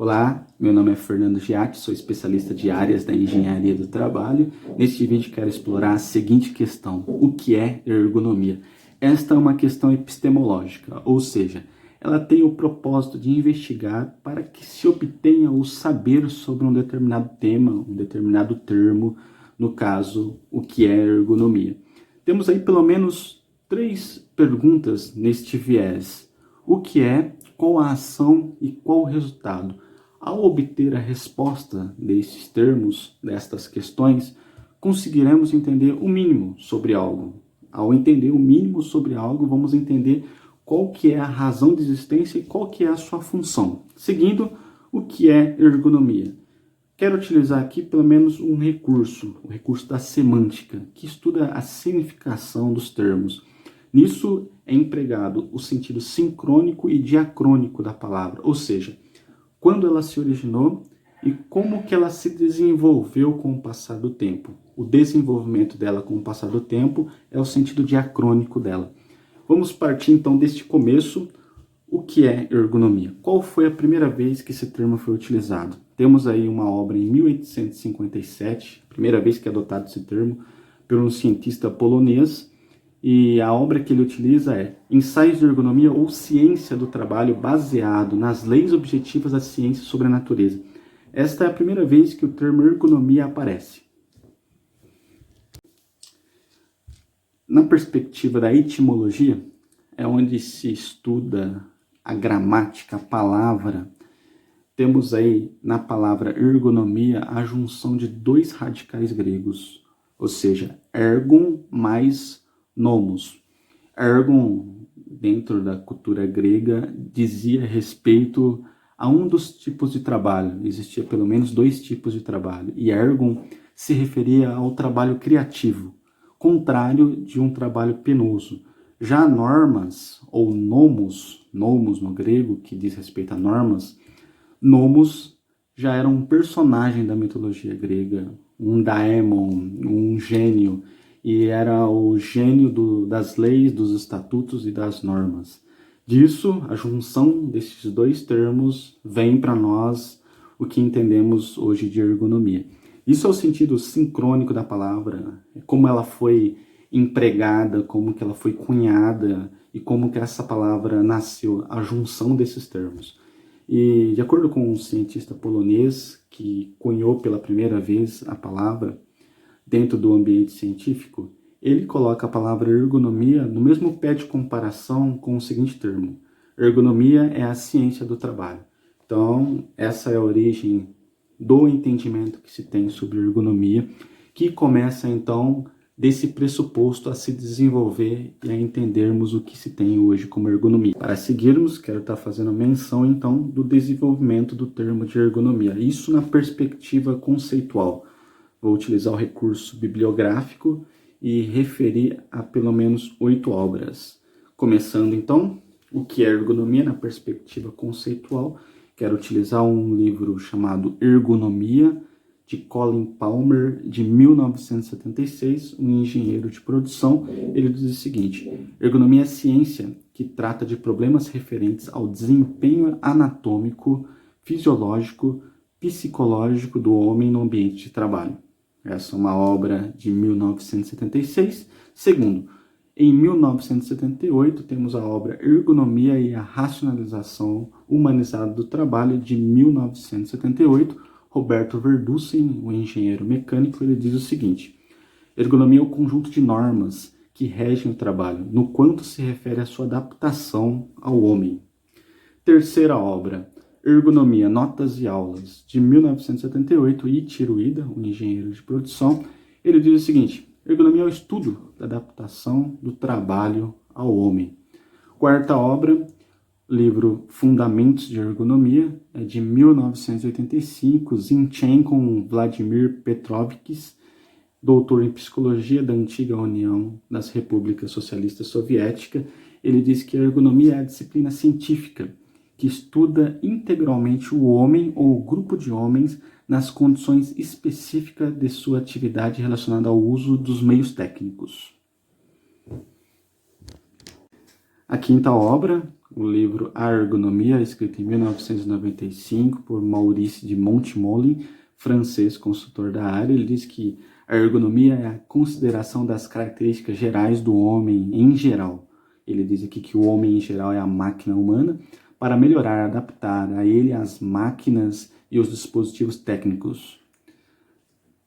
Olá, meu nome é Fernando Giatti, sou especialista de áreas da engenharia do trabalho. Neste vídeo quero explorar a seguinte questão: o que é ergonomia? Esta é uma questão epistemológica, ou seja, ela tem o propósito de investigar para que se obtenha o saber sobre um determinado tema, um determinado termo, no caso, o que é ergonomia. Temos aí pelo menos 3 perguntas neste viés: o que é, qual a ação e qual o resultado? Ao obter a resposta desses termos, destas questões, conseguiremos entender o mínimo sobre algo. Ao entender o mínimo sobre algo, vamos entender qual que é a razão de existência e qual que é a sua função. Seguindo, o que é ergonomia? Quero utilizar aqui pelo menos um recurso, o recurso da semântica, que estuda a significação dos termos. Nisso é empregado o sentido sincrônico e diacrônico da palavra, ou seja, quando ela se originou e como que ela se desenvolveu com o passar do tempo. O desenvolvimento dela com o passar do tempo é o sentido diacrônico dela. Vamos partir então deste começo. O que é ergonomia? Qual foi a primeira vez que esse termo foi utilizado? Temos aí uma obra em 1857, primeira vez que é adotado esse termo, por um cientista polonês, e a obra que ele utiliza é Ensaios de Ergonomia ou Ciência do Trabalho baseado nas leis objetivas da ciência sobre a natureza. Esta é a primeira vez que o termo ergonomia aparece. Na perspectiva da etimologia, é onde se estuda a gramática, a palavra. Temos aí na palavra ergonomia a junção de 2 radicais gregos, ou seja, ergon mais nomos. Ergon, dentro da cultura grega, dizia respeito a um dos tipos de trabalho. Existia pelo menos 2 tipos de trabalho. E ergon se referia ao trabalho criativo, contrário de um trabalho penoso. Já normas, ou nomos no grego, que diz respeito a normas, nomos já era um personagem da mitologia grega, um daemon, um gênio, e era o gênio das leis, dos estatutos e das normas. Disso, a junção desses 2 termos vem para nós o que entendemos hoje de ergonomia. Isso é o sentido sincrônico da palavra, como ela foi empregada, como que ela foi cunhada e como que essa palavra nasceu, a junção desses termos. E de acordo com um cientista polonês que cunhou pela primeira vez a palavra dentro do ambiente científico, ele coloca a palavra ergonomia no mesmo pé de comparação com o seguinte termo: ergonomia é a ciência do trabalho. Então, essa é a origem do entendimento que se tem sobre ergonomia, que começa então desse pressuposto a se desenvolver e a entendermos o que se tem hoje como ergonomia. Para seguirmos, quero estar fazendo menção então do desenvolvimento do termo de ergonomia, isso na perspectiva conceitual. Vou utilizar o recurso bibliográfico e referir a pelo menos 8 obras. Começando então, o que é ergonomia na perspectiva conceitual, quero utilizar um livro chamado Ergonomia, de Colin Palmer, de 1976, um engenheiro de produção. Ele diz o seguinte: ergonomia é a ciência que trata de problemas referentes ao desempenho anatômico, fisiológico, psicológico do homem no ambiente de trabalho. Essa é uma obra de 1976. Segundo, em 1978, temos a obra Ergonomia e a Racionalização Humanizada do Trabalho, de 1978. Roberto Verdussen, um engenheiro mecânico, ele diz o seguinte: ergonomia é o conjunto de normas que regem o trabalho, no quanto se refere à sua adaptação ao homem. Terceira obra, Ergonomia, Notas e Aulas, de 1978, Ichiro Ida, um engenheiro de produção, ele diz o seguinte: ergonomia é o estudo da adaptação do trabalho ao homem. Quarta obra, livro Fundamentos de Ergonomia, é de 1985, Zinchen com Vladimir Petrovich, doutor em Psicologia da antiga União das Repúblicas Socialistas Soviéticas. Ele diz que a ergonomia é a disciplina científica que estuda integralmente o homem ou o grupo de homens nas condições específicas de sua atividade relacionada ao uso dos meios técnicos. A quinta obra, o livro A Ergonomia, escrito em 1995 por Maurice de Montmollin, francês, consultor da área. Ele diz que a ergonomia é a consideração das características gerais do homem em geral. Ele diz aqui que o homem em geral é a máquina humana, para melhorar, adaptar a ele as máquinas e os dispositivos técnicos.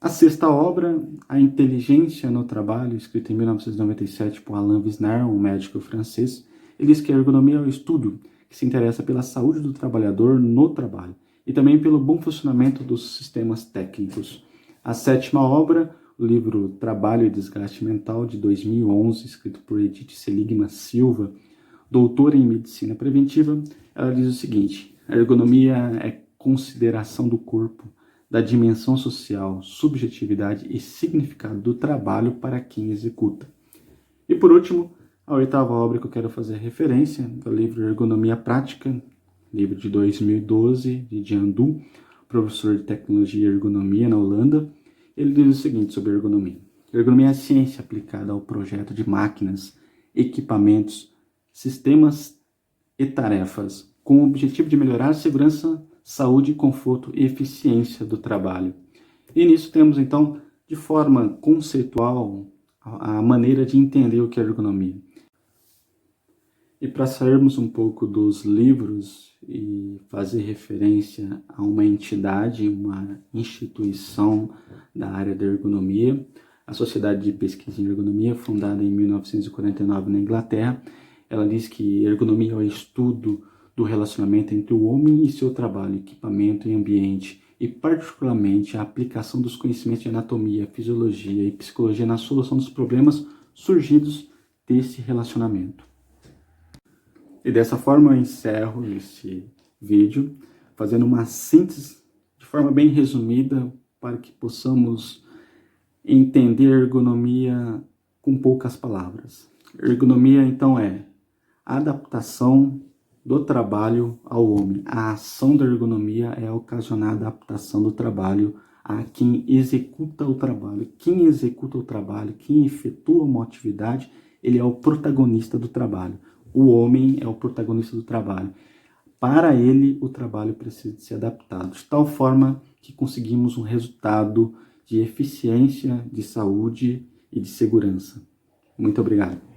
A sexta obra, A Inteligência no Trabalho, escrita em 1997 por Alain Wisnar, um médico francês. Ele diz que a ergonomia é o estudo que se interessa pela saúde do trabalhador no trabalho e também pelo bom funcionamento dos sistemas técnicos. A sétima obra, o livro Trabalho e Desgaste Mental, de 2011, escrito por Edith Seligman Silva, doutora em medicina preventiva. Ela diz o seguinte: a ergonomia é consideração do corpo, da dimensão social, subjetividade e significado do trabalho para quem executa. E por último, a oitava obra que eu quero fazer referência é o livro Ergonomia Prática, livro de 2012, de Jan Du, professor de Tecnologia e Ergonomia na Holanda. Ele diz o seguinte sobre ergonomia: ergonomia é a ciência aplicada ao projeto de máquinas, equipamentos, sistemas e tarefas, com o objetivo de melhorar a segurança, saúde, conforto e eficiência do trabalho. E nisso temos, então, de forma conceitual, a maneira de entender o que é ergonomia. E para sairmos um pouco dos livros e fazer referência a uma entidade, uma instituição da área da ergonomia, a Sociedade de Pesquisa em Ergonomia, fundada em 1949 na Inglaterra, ela diz que ergonomia é o estudo do relacionamento entre o homem e seu trabalho, equipamento e ambiente, e particularmente a aplicação dos conhecimentos de anatomia, fisiologia e psicologia na solução dos problemas surgidos desse relacionamento. E dessa forma eu encerro esse vídeo, fazendo uma síntese de forma bem resumida para que possamos entender ergonomia com poucas palavras. Ergonomia, então, é a adaptação do trabalho ao homem. A ação da ergonomia é ocasionar a adaptação do trabalho a quem executa o trabalho. Quem executa o trabalho, quem efetua uma atividade, ele é o protagonista do trabalho. O homem é o protagonista do trabalho. Para ele, o trabalho precisa ser adaptado, de tal forma que conseguimos um resultado de eficiência, de saúde e de segurança. Muito obrigado.